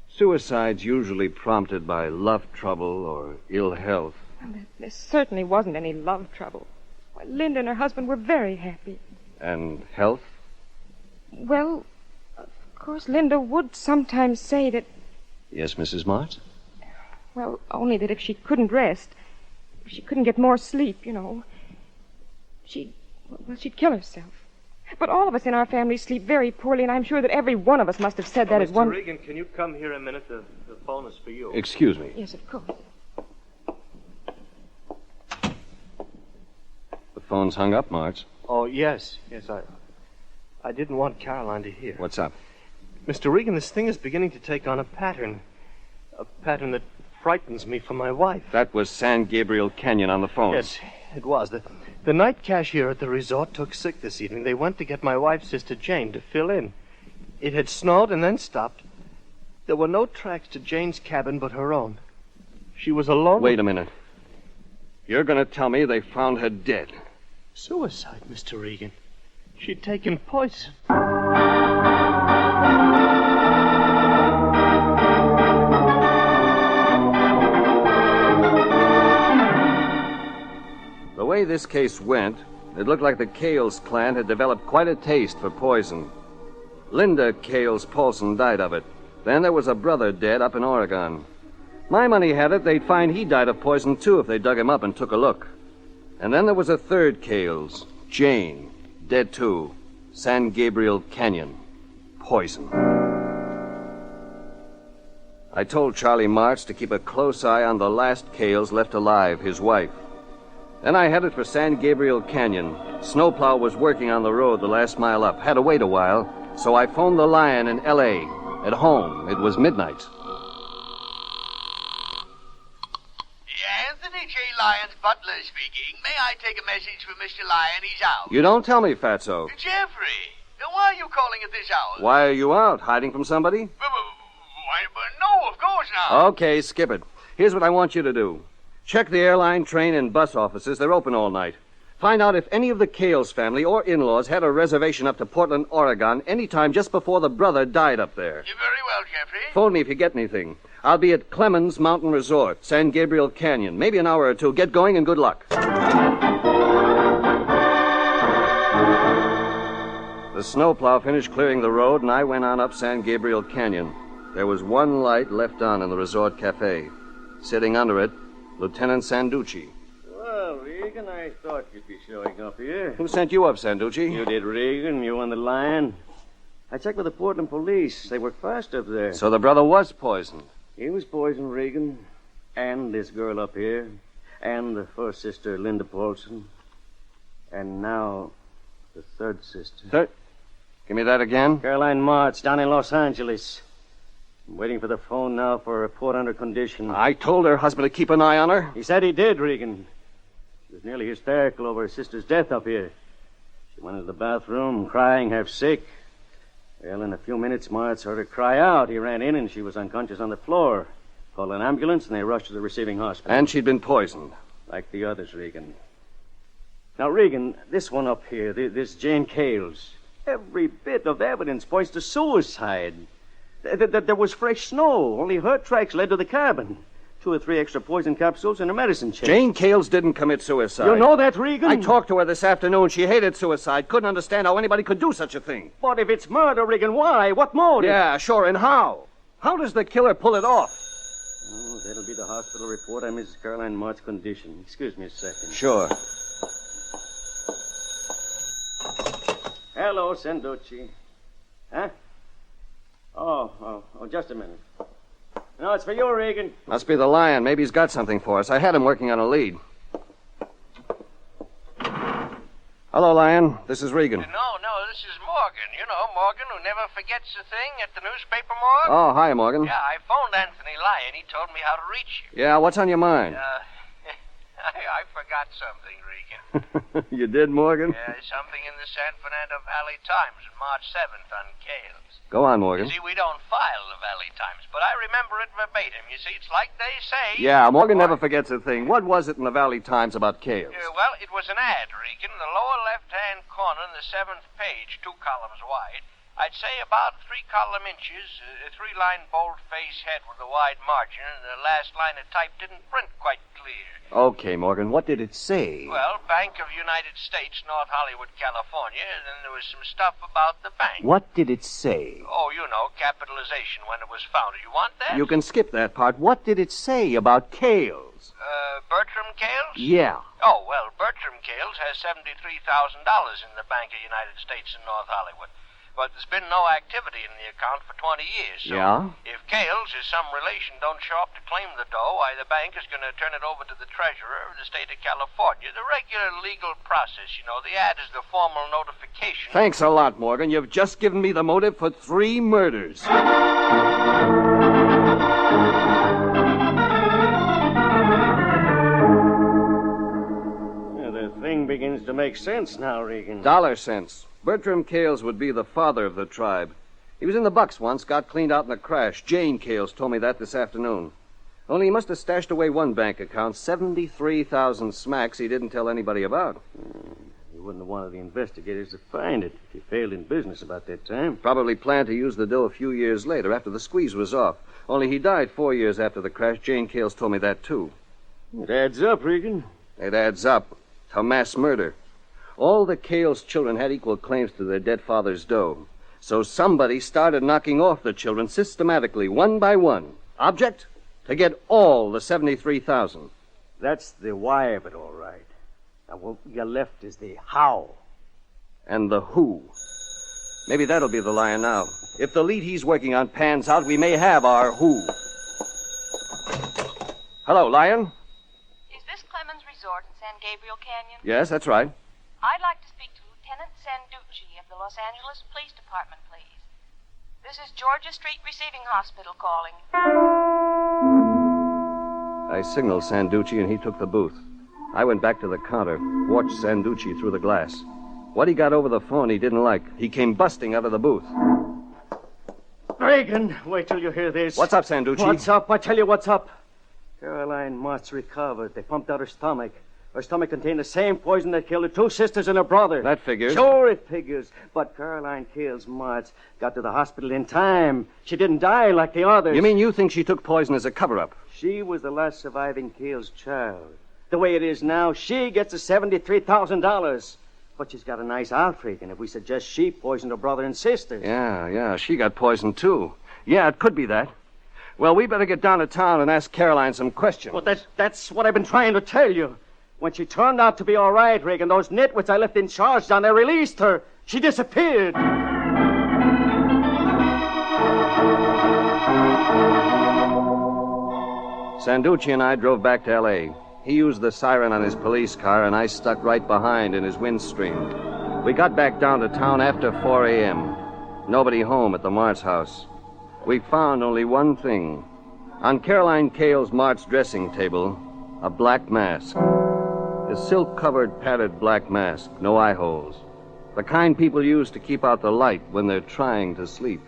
suicide's usually prompted by love trouble or ill health. Well, there certainly wasn't any love trouble. Why, Linda and her husband were very happy. And health? Well, of course, Linda would sometimes say that... Yes, Mrs. Martz? Well, only that if she couldn't rest, if she couldn't get more sleep, she'd kill herself. But all of us in our family sleep very poorly, and I'm sure that every one of us must have said that at one... Mr. Regan, can you come here a minute? The phone is for you. Excuse me. Yes, of course. The phone's hung up, Martz. Oh, yes. I didn't want Caroline to hear. What's up? Mr. Regan, this thing is beginning to take on a pattern. A pattern that frightens me for my wife. That was San Gabriel Canyon on the phone. Yes, it was. The night cashier at the resort took sick this evening. They went to get my wife's sister Jane to fill in. It had snowed and then stopped. There were no tracks to Jane's cabin but her own. She was alone. Wait a minute. You're going to tell me they found her dead? Suicide, Mr. Regan. She'd taken poison. The way this case went, it looked like the Cales clan had developed quite a taste for poison. Linda Cales Paulson died of it. Then there was a brother dead up in Oregon. My money had it they'd find he died of poison, too, if they dug him up and took a look. And then there was a third Cales, Jane, dead, too. San Gabriel Canyon. Poison. I told Charlie Martz to keep a close eye on the last Cales left alive, his wife. Then I headed for San Gabriel Canyon. Snowplow was working on the road the last mile up. Had to wait a while, so I phoned the Lion in L.A. At home, it was midnight. Anthony J. Lyon's butler speaking. May I take a message for Mr. Lyon? He's out. You don't tell me, Fatso. Jeffrey, now why are you calling at this hour? Why are you out? Hiding from somebody? No, of course not. Okay, skip it. Here's what I want you to do. Check the airline, train, and bus offices. They're open all night. Find out if any of the Cales family or in-laws had a reservation up to Portland, Oregon, any time just before the brother died up there. You're very well, Jeffrey. Phone me if you get anything. I'll be at Clemens Mountain Resort, San Gabriel Canyon. Maybe an hour or two. Get going and good luck. The snowplow finished clearing the road, and I went on up San Gabriel Canyon. There was one light left on in the resort cafe. Sitting under it, Lieutenant Sanducci. Well, Regan, I thought you'd be showing up here. Who sent you up, Sanducci? You did, Regan. You and the Lion. I checked with the Portland police. They work fast up there. So the brother was poisoned. He was poisoned, Regan. And this girl up here. And the first sister, Linda Paulson. And now, the third sister. Give me that again. Caroline Martz, down in Los Angeles. I'm waiting for the phone now for a report under condition. I told her husband to keep an eye on her. He said he did, Regan. She was nearly hysterical over her sister's death up here. She went into the bathroom, crying, half sick. Well, in a few minutes, Martz heard her cry out. He ran in, and she was unconscious on the floor. Called an ambulance, and they rushed to the receiving hospital. And she'd been poisoned. Like the others, Regan. Now, Regan, this one up here, this Jane Cales, every bit of evidence points to suicide. There was fresh snow. Only her tracks led to the cabin. 2 or 3 extra poison capsules in her medicine chest. Jane Cales didn't commit suicide. You know that, Regan? I talked to her this afternoon. She hated suicide. Couldn't understand how anybody could do such a thing. But if it's murder, Regan, why? What motive? Yeah, sure. And how? How does the killer pull it off? Oh, that'll be the hospital report on Mrs. Caroline Martz's condition. Excuse me a second. Sure. Hello, Sanducci. Huh? Oh, just a minute. No, it's for you, Regan. Must be the Lion. Maybe he's got something for us. I had him working on a lead. Hello, Lion. This is Regan. No, this is Morgan. You know, Morgan who never forgets a thing at the newspaper morgue. Oh, hi, Morgan. Yeah, I phoned Anthony Lyon. He told me how to reach you. Yeah, what's on your mind? I forgot something, Regan. You did, Morgan? Yeah, something in the San Fernando Valley Times on March 7th on Cales. Go on, Morgan. You see, we don't file the Valley Times, but I remember it verbatim. You see, it's like they say. Yeah, Morgan never forgets a thing. What was it in the Valley Times about Cales? Well, it was an ad, Regan, in the lower left-hand corner in the 7th page, 2 columns wide. I'd say about 3 column inches, a 3-line bold-face head with a wide margin, and the last line of type didn't print quite clear. Okay, Morgan, what did it say? Well, Bank of United States, North Hollywood, California, and then there was some stuff about the bank. What did it say? Oh, you know, capitalization when it was founded. You want that? You can skip that part. What did it say about Cales? Bertram Cales? Yeah. Oh, well, Bertram Cales has $73,000 in the Bank of United States in North Hollywood. But there's been no activity in the account for 20 years. So Yeah? if Cales is some relation don't show up to claim the dough, why, the bank is going to turn it over to the treasurer of the state of California. The regular legal process, you know. The ad is the formal notification. Thanks a lot, Morgan. You've just given me the motive for 3 murders. The thing begins to make sense now, Regan. $1 cents. Bertram Cales would be the father of the tribe. He was in the Bucks once, got cleaned out in a crash. Jane Cales told me that this afternoon. Only he must have stashed away one bank account, 73,000 smacks he didn't tell anybody about. He wouldn't have wanted the investigators to find it if he failed in business about that time. Probably planned to use the dough a few years later, after the squeeze was off. Only he died 4 years after the crash. Jane Cales told me that, too. It adds up, Regan. It adds up to mass murder. All the Cales children had equal claims to their dead father's dough. So somebody started knocking off the children systematically, one by one. Object? To get all the 73,000. That's the why of it, all right. Now, what you left is the how. And the who. Maybe that'll be the Lion now. If the lead he's working on pans out, we may have our who. Hello, Lion. Is this Clemens Resort in San Gabriel Canyon? Yes, that's right. I'd like to speak to Lieutenant Sanducci of the Los Angeles Police Department, please. This is Georgia Street Receiving Hospital calling. I signaled Sanducci and he took the booth. I went back to the counter, watched Sanducci through the glass. What he got over the phone he didn't like. He came busting out of the booth. Regan, wait till you hear this. What's up, Sanducci? What's up? I tell you what's up. Caroline Martz recovered. They pumped out her stomach. Her stomach contained the same poison that killed her 2 sisters and her brother. That figures. Sure, it figures. But Caroline Cales Martz got to the hospital in time. She didn't die like the others. You mean you think she took poison as a cover-up? She was the last surviving Cales child. The way it is now, she gets the $73,000. But she's got a nice out, Regan, if we suggest she poisoned her brother and sister. Yeah, she got poisoned, too. Yeah, it could be that. Well, we better get down to town and ask Caroline some questions. Well, that's what I've been trying to tell you. When she turned out to be all right, Regan, those nitwits I left in charge down there released her. She disappeared. Sanducci and I drove back to L.A. He used the siren on his police car, and I stuck right behind in his windstream. We got back down to town after 4 a.m. Nobody home at the Martz house. We found only one thing. On Caroline Cale's Martz dressing table, a black mask. A silk-covered, padded black mask, no eye holes. The kind people use to keep out the light when they're trying to sleep.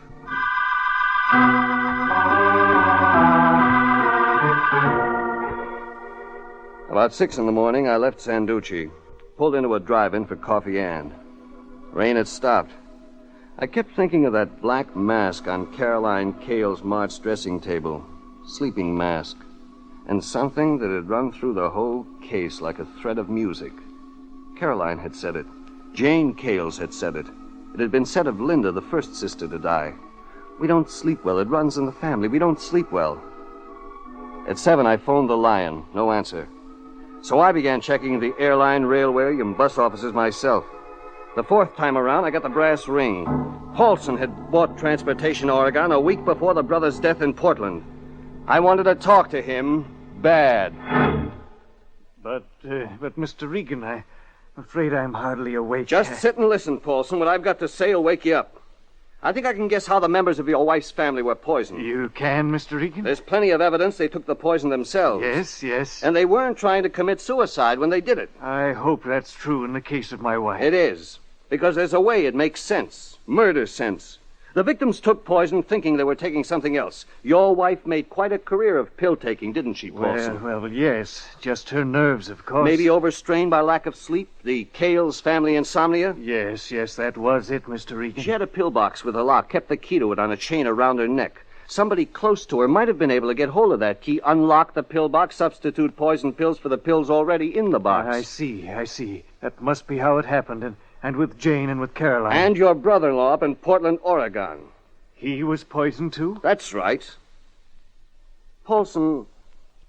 About 6 in the morning, I left Sanducci, pulled into a drive-in for Coffee Ann. Rain had stopped. I kept thinking of that black mask on Caroline Cale's Martz dressing table. Sleeping mask. And something that had run through the whole case like a thread of music. Caroline had said it. Jane Cales had said it. It had been said of Linda, the first sister to die. We don't sleep well. It runs in the family. We don't sleep well. At 7, I phoned the Lion. No answer. So I began checking the airline, railway, and bus offices myself. The 4th time around, I got the brass ring. Paulson had bought Transportation Oregon a week before the brother's death in Portland. I wanted to talk to him bad. But Mr. Regan, I'm afraid I'm hardly awake. Just sit and listen, Paulson. What I've got to say will wake you up. I think I can guess how the members of your wife's family were poisoned. You can, Mr. Regan? There's plenty of evidence they took the poison themselves. Yes. And they weren't trying to commit suicide when they did it. I hope that's true in the case of my wife. It is. Because there's a way it makes sense. Murder sense. The victims took poison thinking they were taking something else. Your wife made quite a career of pill-taking, didn't she, Paulson? Well, yes. Just her nerves, of course. Maybe overstrained by lack of sleep? The Cales family insomnia? Yes, that was it, Mr. Regan. She had a pillbox with a lock, kept the key to it on a chain around her neck. Somebody close to her might have been able to get hold of that key, unlock the pillbox, substitute poison pills for the pills already in the box. I see. That must be how it happened, and with Jane and with Caroline. And your brother-in-law up in Portland, Oregon. He was poisoned, too? That's right. Paulson,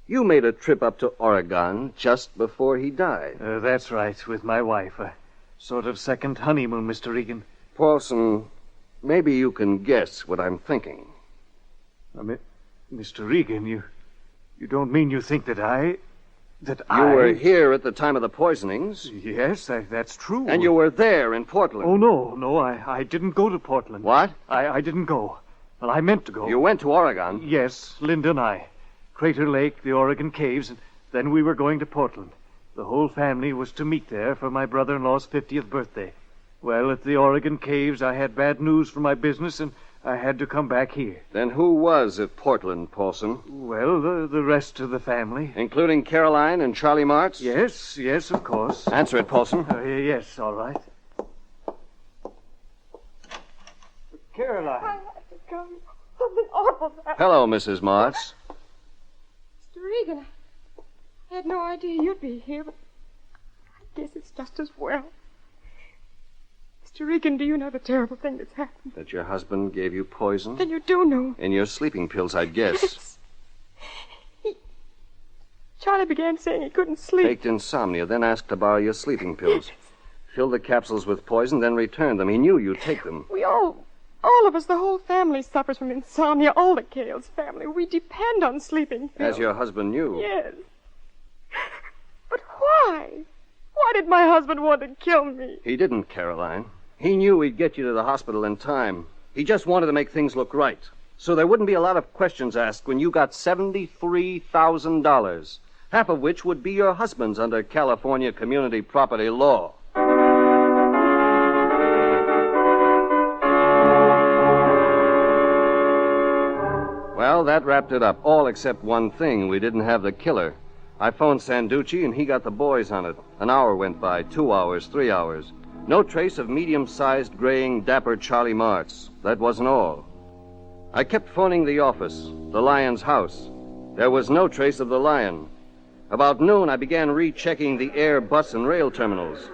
you made a trip up to Oregon just before he died. That's right, with my wife. A sort of second honeymoon, Mr. Regan. Paulson, maybe you can guess what I'm thinking. Mr. Regan, you don't mean you think that You were here at the time of the poisonings. Yes, that's true. And you were there in Portland. Oh, no, I didn't go to Portland. What? I didn't go. Well, I meant to go. You went to Oregon? Yes, Linda and I. Crater Lake, the Oregon Caves, and then we were going to Portland. The whole family was to meet there for my brother-in-law's 50th birthday. Well, at the Oregon Caves, I had bad news for my business, and I had to come back here. Then who was at Portland, Paulson? Well, the rest of the family. Including Caroline and Charlie Martz? Yes, of course. Answer it, Paulson. Yes, all right. Caroline. I had to come. Something awful happened. Hello, Mrs. Martz. Mr. Regan, I had no idea you'd be here, but I guess it's just as well. Mr. Regan, do you know the terrible thing that's happened? That your husband gave you poison? Then you do know. In your sleeping pills, I'd guess. Charlie began saying he couldn't sleep. Faked insomnia, then asked to borrow your sleeping pills. Filled the capsules with poison, then returned them. He knew you'd take them. We all of us, the whole family suffers from insomnia. All the Cales family. We depend on sleeping pills. As your husband knew. Yes. But why? Why did my husband want to kill me? He didn't, Caroline. He knew he'd get you to the hospital in time. He just wanted to make things look right. So there wouldn't be a lot of questions asked when you got $73,000, half of which would be your husband's under California community property law. Well, that wrapped it up, all except one thing. We didn't have the killer. I phoned Sanducci, and he got the boys on it. An hour went by, 2 hours, 3 hours. No trace of medium-sized, graying, dapper Charlie Martz. That wasn't all. I kept phoning the office, the Lion's house. There was no trace of the Lion. About noon, I began rechecking the air, bus, and rail terminals.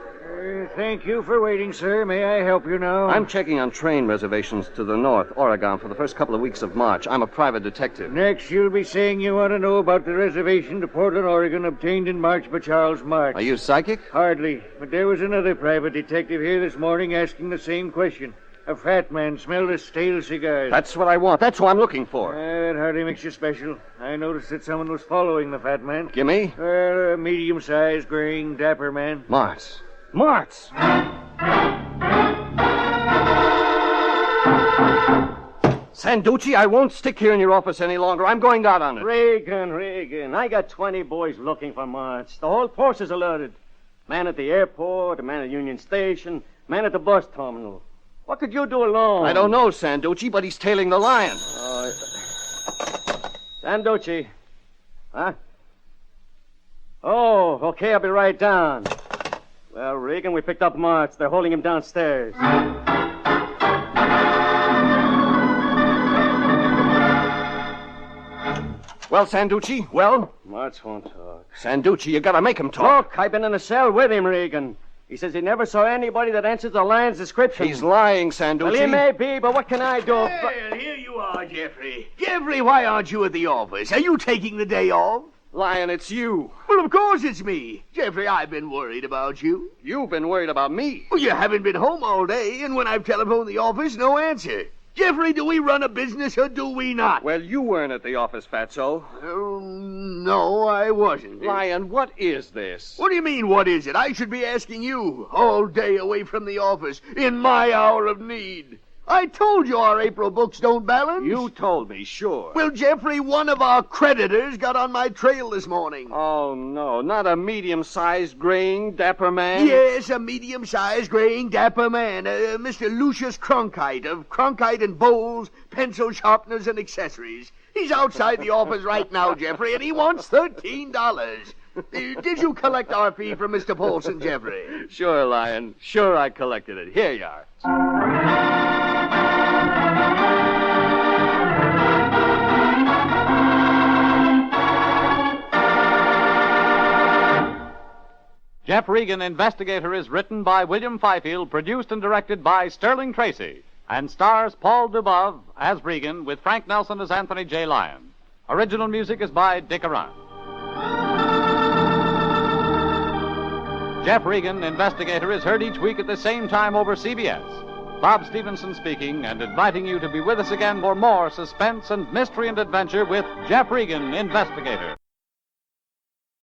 Thank you for waiting, sir. May I help you now? I'm checking on train reservations to the north, Oregon, for the first couple of weeks of March. I'm a private detective. Next, you'll be saying you want to know about the reservation to Portland, Oregon, obtained in March by Charles Martz. Are you psychic? Hardly. But there was another private detective here this morning asking the same question. A fat man. Smell the stale cigars. That's what I want. That's what I'm looking for. That hardly makes you special. I noticed that someone was following the fat man. Gimme? A medium-sized, graying, dapper man. Martz. Martz! Sanducci, I won't stick here in your office any longer. I'm going out on it. Regan. I got 20 boys looking for Martz. The whole force is alerted. Man at the airport, a man at Union Station, man at the bus terminal. What could you do alone? I don't know, Sanducci, but he's tailing the lion. Sanducci. Huh? Oh, okay, I'll be right down. Well, Regan, we picked up Martz. They're holding him downstairs. Well, Sanducci, well? Martz won't talk. Sanducci, you gotta make him talk. Look, I've been in a cell with him, Regan. He says he never saw anybody that answers the lion's description. He's lying, Sanducci. Well, he may be, but what can I do? Well, here you are, Jeffrey. Jeffrey, why aren't you at the office? Are you taking the day off? Lion, it's you. Well, of course it's me. Jeffrey, I've been worried about you. You've been worried about me. Well, you haven't been home all day, and when I've telephoned the office, no answer. Jeffrey, do we run a business or do we not? Well, you weren't at the office, Fatso. No, I wasn't. Lion, what is this? What do you mean, what is it? I should be asking you. All day away from the office, in my hour of need. I told you our April books don't balance. You told me, sure. Well, Jeffrey, one of our creditors got on my trail this morning. Oh, no, not a medium-sized, graying, dapper man? Yes, a medium-sized, graying, dapper man. Mr. Lucius Cronkite of Cronkite and Bowles, Pencil Sharpeners and Accessories. He's outside the office right now, Jeffrey, and he wants $13. Did you collect our fee from Mr. Paulson, Jeffrey? Sure, Lion. Sure, I collected it. Here you are. Jeff Regan, Investigator, is written by William Fifield, produced and directed by Sterling Tracy, and stars Paul Dubov as Regan with Frank Nelson as Anthony J. Lyon. Original music is by Dick Arant. Jeff Regan, Investigator, is heard each week at the same time over CBS. Bob Stevenson speaking and inviting you to be with us again for more suspense and mystery and adventure with Jeff Regan, Investigator.